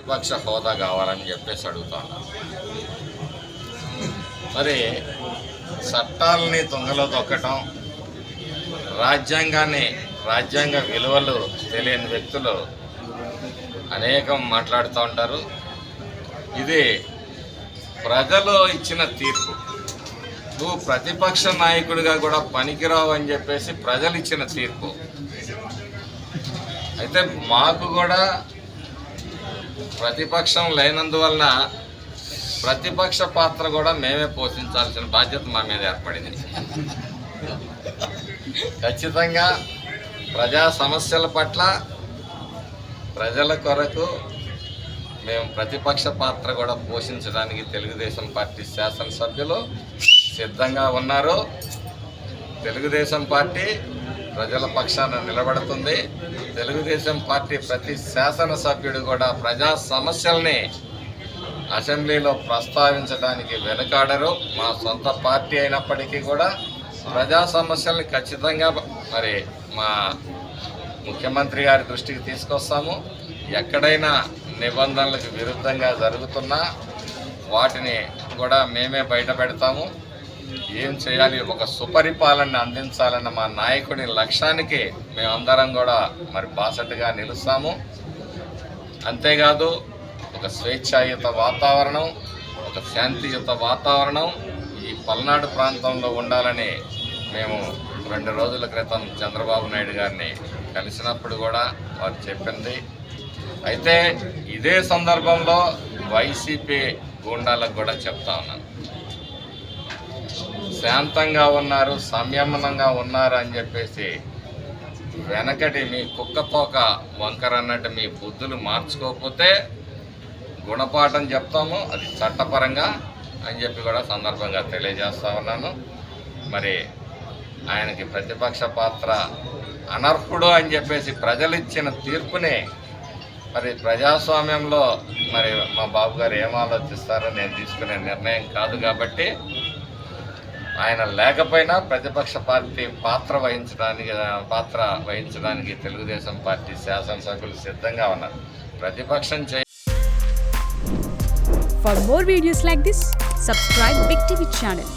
ప్రతిపక్ష హోదా కావాలని చెప్పేసి అడుగుతున్నారు. మరి చట్టాలని తుంగలో తొక్కటం, రాజ్యాంగ విలువలు తెలియని వ్యక్తులు అనేకం మాట్లాడుతూ ఉంటారు. ఇది ప్రజలు ఇచ్చిన తీర్పు. నువ్వు ప్రతిపక్ష నాయకుడిగా కూడా పనికిరావు అని చెప్పేసి ప్రజలు ఇచ్చిన తీర్పు. అయితే మాకు కూడా ప్రతిపక్షం లేనందువలన ప్రతిపక్ష పాత్ర కూడా మేమే పోషించాల్సిన బాధ్యత మా మీద ఏర్పడింది. ఖచ్చితంగా ప్రజా సమస్యల పట్ల ప్రజల కొరకు మేము ప్రతిపక్ష పాత్ర కూడా పోషించడానికి తెలుగుదేశం పార్టీ శాసనసభ్యులు సిద్ధంగా ఉన్నారు. తెలుగుదేశం పార్టీ ప్రజల పక్షాన నిలబడుతుంది. తెలుగుదేశం పార్టీ ప్రతి శాసనసభ్యుడు కూడా ప్రజా సమస్యల్ని అసెంబ్లీలో ప్రస్తావించడానికి వెనుకాడరు. మా సొంత పార్టీ అయినప్పటికీ కూడా ప్రజా సమస్యల్ని ఖచ్చితంగా మరి మా ముఖ్యమంత్రి గారి దృష్టికి తీసుకొస్తాము. ఎక్కడైనా నిబంధనలకు విరుద్ధంగా జరుగుతున్నా వాటిని కూడా మేమే బయట పెడతాము. ఏం చేయాలి, ఒక సుపరిపాలన అందించాలన్న మా నాయకుడి లక్ష్యానికి మేమందరం కూడా మరి బాసటగా నిలుస్తాము. అంతేకాదు ఒక స్వేచ్ఛాయుత వాతావరణం, ఒక శాంతియుత వాతావరణం ఈ పల్నాడు ప్రాంతంలో ఉండాలని మేము 2 రోజుల క్రితం చంద్రబాబు నాయుడు గారిని కలిసినప్పుడు కూడా వారు చెప్పింది. అయితే ఇదే సందర్భంలో వైసీపీ గూండాలకు కూడా చెప్తా ఉన్నాను, శాంతంగా ఉన్నారు, సంయమనంగా ఉన్నారు అని చెప్పేసి వెనకటి మీ కుక్కతోక వంకరన్నట్టు మీ బుద్ధులు మార్చుకోకపోతే గుణపాఠం చెప్తాము, అది చట్టపరంగా అని చెప్పి కూడా సందర్భంగా తెలియజేస్తా ఉన్నాను. మరి ఆయనకి ప్రతిపక్ష పాత్ర అనర్హుడు అని చెప్పేసి ప్రజలు ఇచ్చిన తీర్పుని మరి ప్రజాస్వామ్యంలో మరి మా బాబు గారు ఏం ఆలోచిస్తారో నేను తీసుకునే నిర్ణయం కాదు. కాబట్టి ఆయన లేకపోయినా ప్రతిపక్ష పార్టీ పాత్ర వహించడానికి తెలుగుదేశం పార్టీ శాసనసభ్యులు సిద్ధంగా ఉన్నారు. ప్రతిపక్షం For more videos like this, subscribe Big TV channel.